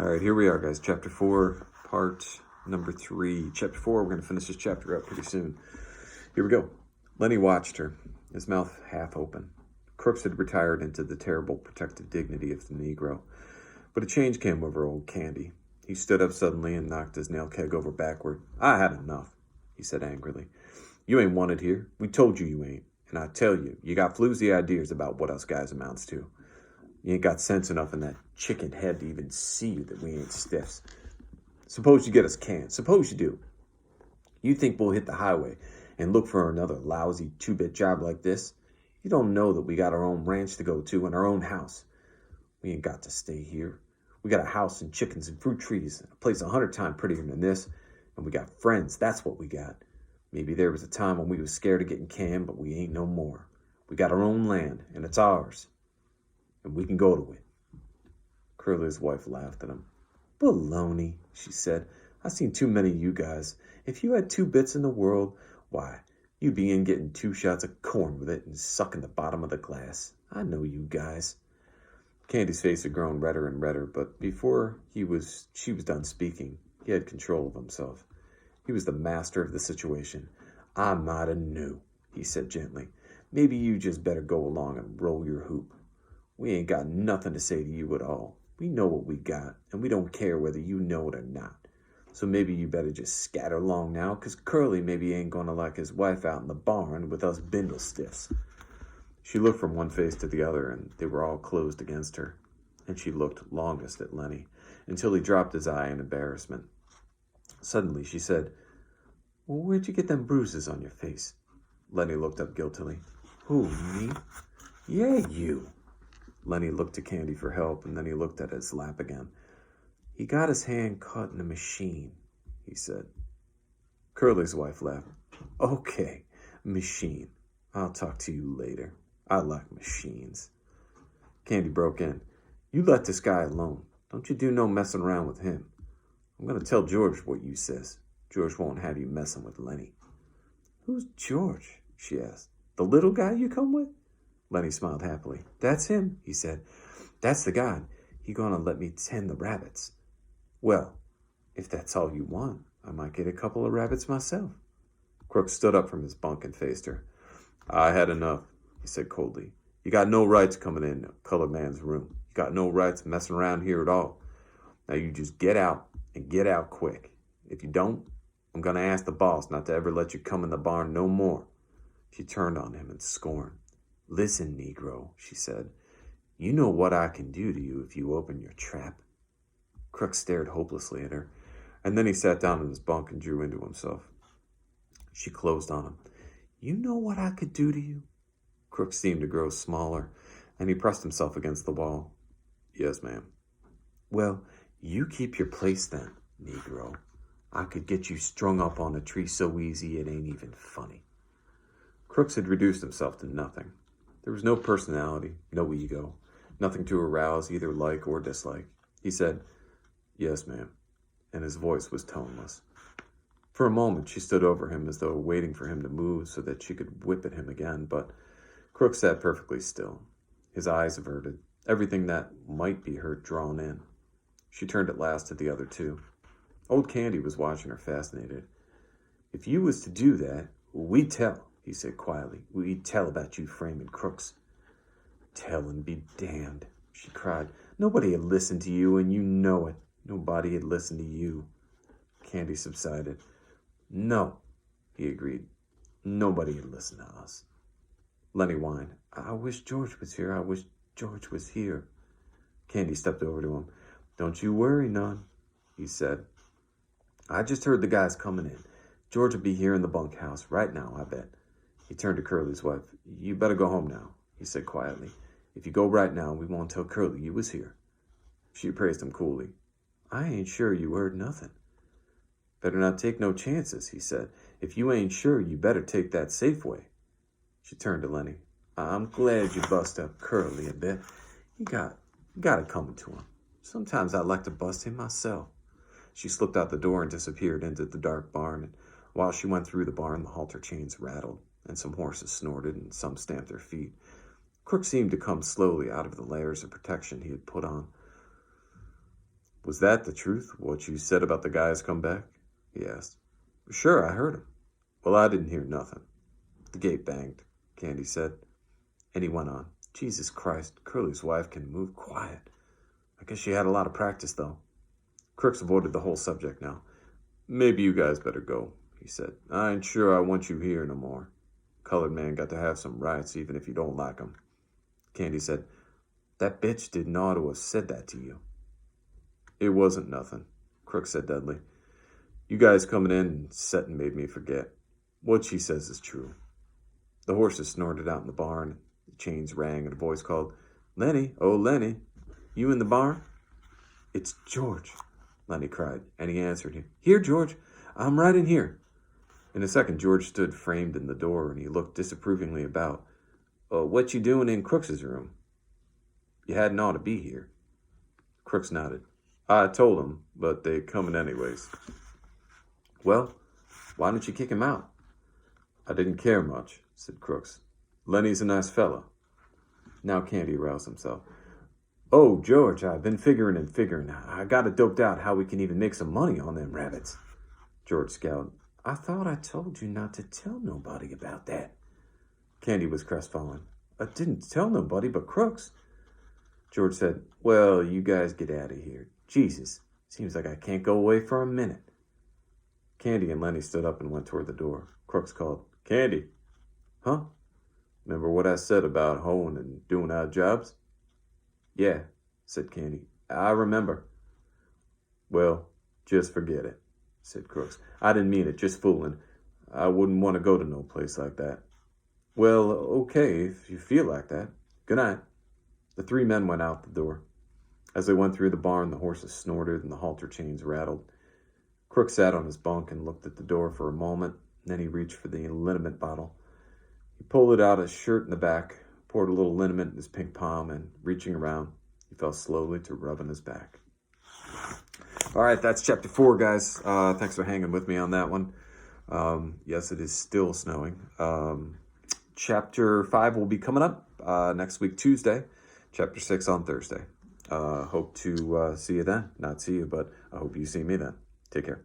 All right, here we are, guys. Chapter 4, part number 3. Chapter 4, we're going to finish this chapter up pretty soon. Here we go. Lenny watched her, his mouth half open. Crooks had retired into the terrible protective dignity of the Negro. But a change came over old Candy. He stood up suddenly and knocked his nail keg over backward. "I had enough," he said angrily. "You ain't wanted here. We told you you ain't. And I tell you, you got floozy ideas about what us guys amounts to. You ain't got sense enough in that chicken head to even see that we ain't stiffs. Suppose you get us canned. Suppose you do. You think we'll hit the highway and look for another lousy two-bit job like this? You don't know that we got our own ranch to go to and our own house. We ain't got to stay here. We got a house and chickens and fruit trees, a place 100 times prettier than this, and we got friends. That's what we got. Maybe there was a time when we was scared of getting canned, but we ain't no more. We got our own land, and it's ours. And we can go to it." Curly's wife laughed at him. "Baloney," she said. "I've seen too many of you guys. If you had 2 bits in the world, why, you'd be in getting 2 shots of corn with it and sucking the bottom of the glass. I know you guys." Candy's face had grown redder and redder, but before she was done speaking, he had control of himself. He was the master of the situation. "I mighta knew," he said gently. "Maybe you just better go along and roll your hoop. We ain't got nothing to say to you at all. We know what we got, and we don't care whether you know it or not. So maybe you better just scatter along now, 'cause Curly maybe ain't gonna like his wife out in the barn with us bindle stiffs." She looked from one face to the other, and they were all closed against her. And she looked longest at Lenny, until he dropped his eye in embarrassment. Suddenly she said, "Well, where'd you get them bruises on your face?" Lenny looked up guiltily. "Who, me?" "Yeah, you." Lenny looked to Candy for help, and then he looked at his lap again. "He got his hand caught in a machine," he said. Curly's wife laughed. "Okay, machine. I'll talk to you later. I like machines." Candy broke in. "You let this guy alone. Don't you do no messing around with him. I'm going to tell George what you says. George won't have you messing with Lenny." "Who's George?" she asked. "The little guy you come with?" Lenny smiled happily. "That's him," he said. "That's the guy. He gonna let me tend the rabbits." "Well, if that's all you want, I might get a couple of rabbits myself." Crooks stood up from his bunk and faced her. "I had enough," he said coldly. "You got no rights coming in a colored man's room. You got no rights messing around here at all. Now you just get out, and get out quick. If you don't, I'm gonna ask the boss not to ever let you come in the barn no more." She turned on him in scorn. "Listen, Negro," she said. "You know what I can do to you if you open your trap." Crooks stared hopelessly at her, and then he sat down in his bunk and drew into himself. She closed on him. "You know what I could do to you?" Crooks seemed to grow smaller, and he pressed himself against the wall. "Yes, ma'am." "Well, you keep your place then, Negro. I could get you strung up on a tree so easy it ain't even funny." Crooks had reduced himself to nothing. There was no personality, no ego, nothing to arouse either like or dislike. He said, "Yes, ma'am," and his voice was toneless. For a moment, she stood over him as though waiting for him to move so that she could whip at him again, but Crooks sat perfectly still, his eyes averted, everything that might be hurt drawn in. She turned at last to the other two. Old Candy was watching her fascinated. "If you was to do that, we'd tell," he said quietly. "We'd tell about you framing Crooks." "Tell and be damned," she cried. "Nobody had listened to you, and you know it. Nobody had listened to you." Candy subsided. "No," he agreed. "Nobody had listened to us." Lenny whined. "I wish George was here. I wish George was here." Candy stepped over to him. "Don't you worry none," he said. "I just heard the guys coming in. George will be here in the bunkhouse right now, I bet." He turned to Curly's wife. "You better go home now," he said quietly. "If you go right now, we won't tell Curly you was here." She appraised him coolly. "I ain't sure you heard nothing." "Better not take no chances," he said. "If you ain't sure, you better take that safe way." She turned to Lenny. "I'm glad you bust up Curly a bit. He got it coming to him. Sometimes I'd like to bust him myself." She slipped out the door and disappeared into the dark barn, and while she went through the barn, the halter chains rattled, and some horses snorted, and some stamped their feet. Crooks seemed to come slowly out of the layers of protection he had put on. Was that the truth, what you said about the guy's come back? He asked. Sure, I heard him. Well, I didn't hear nothing. The gate banged, Candy said. And he went on. Jesus Christ, Curly's wife can move quiet. I guess she had a lot of practice, though. Crooks avoided the whole subject now. Maybe you guys better go, he said. I ain't sure I want you here no more. Colored man got to have some rights even if you don't like 'em. Candy said, That bitch didn't ought to have said that to you. It wasn't nothing, Crooks said deadly. You guys coming in and setting made me forget. What she says is true. The horses snorted out in the barn. The chains rang and a voice called, Lenny, oh Lenny, you in the barn? It's George, Lenny cried, and he answered him. Here, George, I'm right in here. In a second, George stood framed in the door, and he looked disapprovingly about. What you doing in Crooks's room? You hadn't ought to be here. Crooks nodded. I told him, but they coming anyways. Well, why don't you kick him out? I didn't care much, said Crooks. Lenny's a nice fella. Now Candy aroused himself. Oh, George, I've been figuring. I got it doped out how we can even make some money on them rabbits. George scowled. I thought I told you not to tell nobody about that. Candy was crestfallen. I didn't tell nobody but Crooks. George said, Well, you guys get out of here. Jesus, seems like I can't go away for a minute. Candy and Lenny stood up and went toward the door. Crooks called, Candy. Huh? Remember what I said about hoeing and doing odd jobs? Yeah, said Candy. I remember. Well, just forget it, said Crooks. I didn't mean it, just fooling. I wouldn't want to go to no place like that. Well, okay, if you feel like that. Good night. The three men went out the door. As they went through the barn, the horses snorted and the halter chains rattled. Crooks sat on his bunk and looked at the door for a moment. Then he reached for the liniment bottle. He pulled it out of his shirt in the back, poured a little liniment in his pink palm, and reaching around, he fell slowly to rubbing his back. All right, that's chapter 4, guys. Thanks for hanging with me on that one. Yes, it is still snowing. Chapter 5 will be coming up next week, Tuesday. Chapter 6 on Thursday. Hope to see you then. Not see you, but I hope you see me then. Take care.